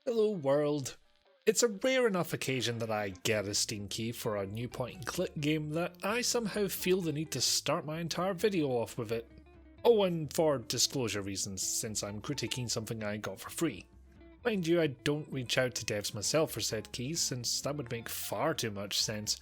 Hello world. It's a rare enough occasion that I get a Steam key for a new point-and-click game that I somehow feel the need to start my entire video off with it. Oh, and for disclosure reasons, since I'm critiquing something I got for free. Mind you, I don't reach out to devs myself for said keys, since that would make far too much sense.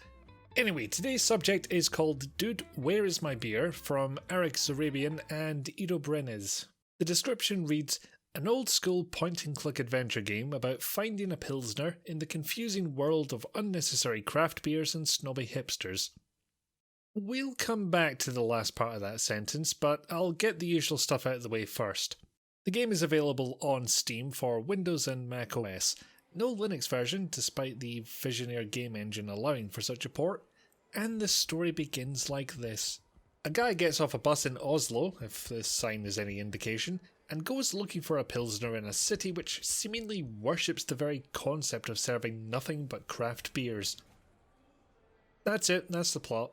Anyway, today's subject is called Dude, Where Is My Beer? From Arik, Zurabian and Brenes. The description reads, an old-school point-and-click adventure game about finding a Pilsner in the confusing world of unnecessary craft beers and snobby hipsters. We'll come back to the last part of that sentence, but I'll get the usual stuff out of the way first. The game is available on Steam for Windows and Mac OS. No Linux version, despite the Visionaire game engine allowing for such a port, and the story begins like this. A guy gets off a bus in Oslo, if this sign is any indication, and goes looking for a Pilsner in a city which seemingly worships the very concept of serving nothing but craft beers. That's it, that's the plot.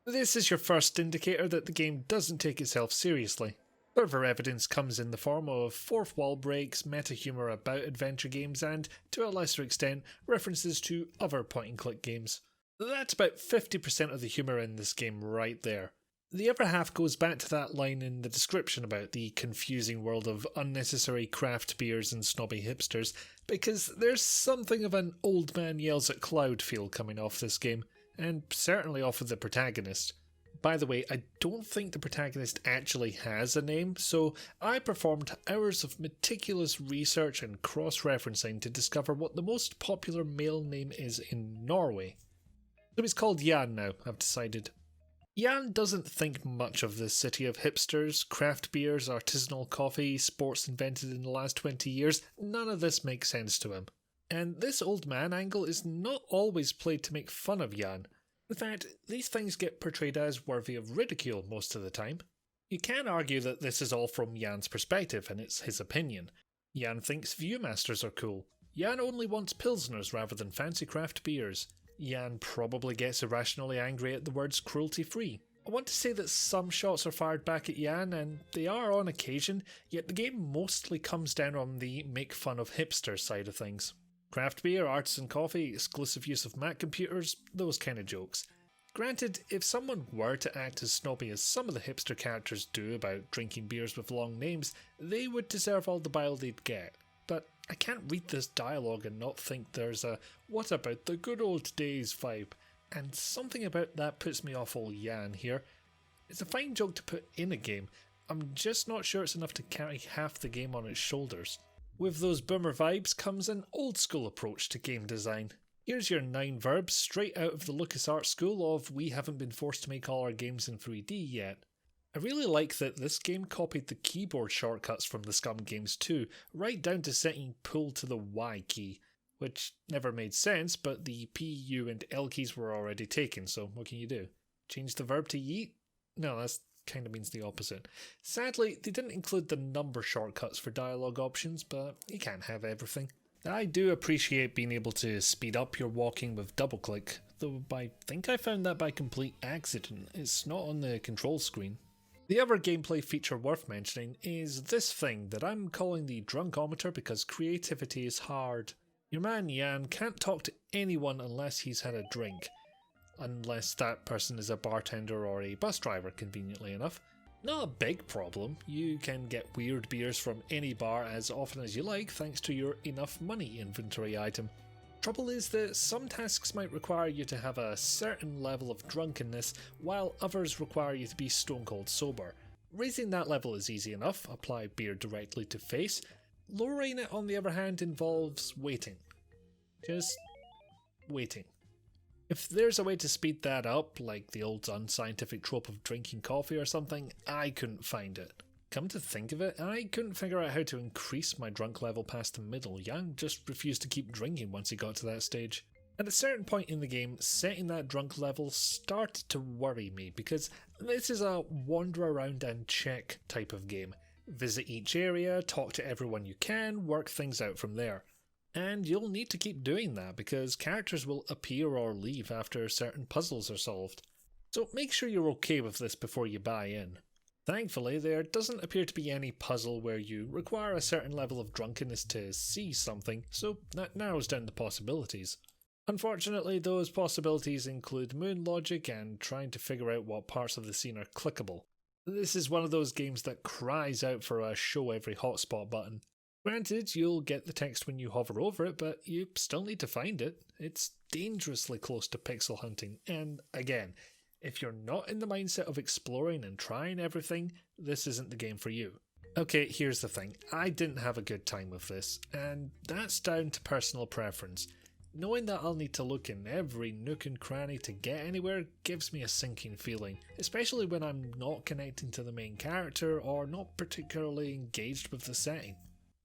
This is your first indicator that the game doesn't take itself seriously. Further evidence comes in the form of fourth wall breaks, meta-humour about adventure games, and, to a lesser extent, references to other point-and-click games. That's about 50% of the humour in this game right there. The other half goes back to that line in the description about the confusing world of unnecessary craft beers and snobby hipsters, because there's something of an old man yells at cloud feel coming off this game, and certainly off of the protagonist. By the way, I don't think the protagonist actually has a name, so I performed hours of meticulous research and cross-referencing to discover what the most popular male name is in Norway. So he's called Jan now, I've decided. Jan doesn't think much of this city of hipsters, craft beers, artisanal coffee, sports invented in the last 20 years. None of this makes sense to him. And this old man angle is not always played to make fun of Jan. In fact, these things get portrayed as worthy of ridicule most of the time. You can argue that this is all from Jan's perspective and it's his opinion. Jan thinks Viewmasters are cool. Jan only wants Pilsners rather than fancy craft beers. Jan probably gets irrationally angry at the words cruelty-free. I want to say that some shots are fired back at Jan, and they are on occasion, yet the game mostly comes down on the make fun of hipster side of things. Craft beer, artisan coffee, exclusive use of Mac computers, those kind of jokes. Granted, if someone were to act as snobby as some of the hipster characters do about drinking beers with long names, they would deserve all the bile they'd get. But I can't read this dialogue and not think there's a what about the good old days vibe, and something about that puts me off old Jan here. It's a fine joke to put in a game, I'm just not sure it's enough to carry half the game on its shoulders. With those boomer vibes comes an old school approach to game design. Here's your 9 verbs straight out of the LucasArts school of we haven't been forced to make all our games in 3D yet. I really like that this game copied the keyboard shortcuts from the Scum games too, right down to setting pull to the Y key, which never made sense, but the P, U and L keys were already taken, so what can you do? Change the verb to yeet? No, that kind of means the opposite. Sadly, they didn't include the number shortcuts for dialogue options, but you can't have everything. I do appreciate being able to speed up your walking with double click, though I think I found that by complete accident. It's not on the control screen. The other gameplay feature worth mentioning is this thing that I'm calling the drunkometer because creativity is hard. Your man Jan can't talk to anyone unless he's had a drink. Unless that person is a bartender or a bus driver, conveniently enough. Not a big problem, you can get weird beers from any bar as often as you like thanks to your enough money inventory item. Trouble is that some tasks might require you to have a certain level of drunkenness, while others require you to be stone cold sober. Raising that level is easy enough, apply beer directly to face. Lowering it on the other hand involves waiting. Just waiting. If there's a way to speed that up, like the old unscientific trope of drinking coffee or something, I couldn't find it. Come to think of it, I couldn't figure out how to increase my drunk level past the middle. Jan just refused to keep drinking once he got to that stage. At a certain point in the game, setting that drunk level started to worry me, because this is a wander around and check type of game. Visit each area, talk to everyone you can, work things out from there. And you'll need to keep doing that because characters will appear or leave after certain puzzles are solved. So make sure you're okay with this before you buy in. Thankfully, there doesn't appear to be any puzzle where you require a certain level of drunkenness to see something, so that narrows down the possibilities. Unfortunately, those possibilities include moon logic and trying to figure out what parts of the scene are clickable. This is one of those games that cries out for a show every hotspot button. Granted, you'll get the text when you hover over it, but you still need to find it. It's dangerously close to pixel hunting, and again, if you're not in the mindset of exploring and trying everything, this isn't the game for you. Okay, here's the thing. I didn't have a good time with this, and that's down to personal preference. Knowing that I'll need to look in every nook and cranny to get anywhere gives me a sinking feeling, especially when I'm not connecting to the main character or not particularly engaged with the setting.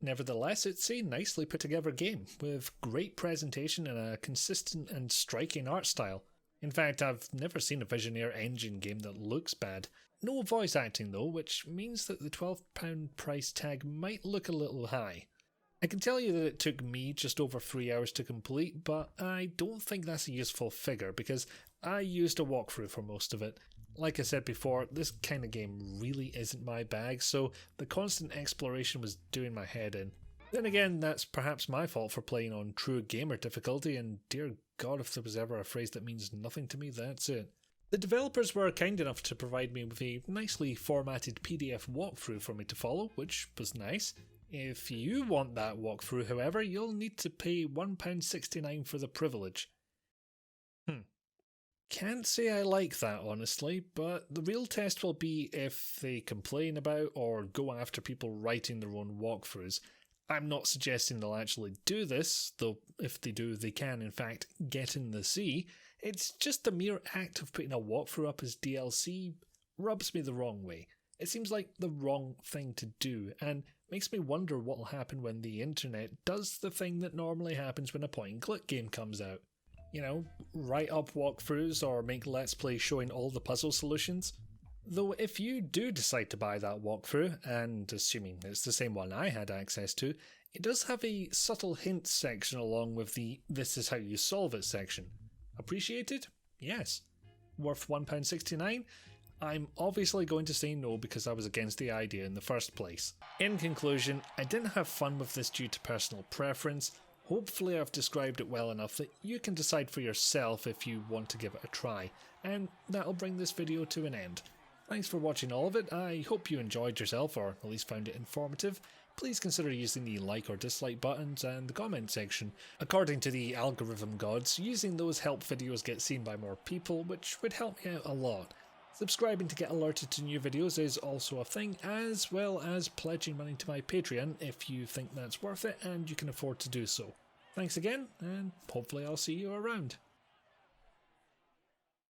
Nevertheless, it's a nicely put together game, with great presentation and a consistent and striking art style. In fact, I've never seen a Visioneer engine game that looks bad. No voice acting though, which means that the £12 price tag might look a little high. I can tell you that it took me just over 3 hours to complete, but I don't think that's a useful figure because I used a walkthrough for most of it. Like I said before, this kind of game really isn't my bag, so the constant exploration was doing my head in. Then again, that's perhaps my fault for playing on true gamer difficulty, and dear God, if there was ever a phrase that means nothing to me, that's it. The developers were kind enough to provide me with a nicely formatted PDF walkthrough for me to follow, which was nice. If you want that walkthrough, however, you'll need to pay £1.69 for the privilege. Can't say I like that, honestly, but the real test will be if they complain about or go after people writing their own walkthroughs. I'm not suggesting they'll actually do this, though if they do, they can in fact get in the sea. It's just the mere act of putting a walkthrough up as DLC rubs me the wrong way. It seems like the wrong thing to do, and makes me wonder what will happen when the internet does the thing that normally happens when a point-and-click game comes out. You know, write up walkthroughs or make Let's Play showing all the puzzle solutions. Though if you do decide to buy that walkthrough, and assuming it's the same one I had access to, it does have a subtle hints section along with the "this is how you solve it" section. Appreciated? Yes. Worth £1.69? I'm obviously going to say no because I was against the idea in the first place. In conclusion, I didn't have fun with this due to personal preference. Hopefully I've described it well enough that you can decide for yourself if you want to give it a try, and that'll bring this video to an end. Thanks for watching all of it. I hope you enjoyed yourself, or at least found it informative. Please consider using the like or dislike buttons and the comment section. According to the algorithm gods, using those help videos get seen by more people, which would help me out a lot. Subscribing to get alerted to new videos is also a thing, as well as pledging money to my Patreon if you think that's worth it and you can afford to do so. Thanks again, and hopefully I'll see you around.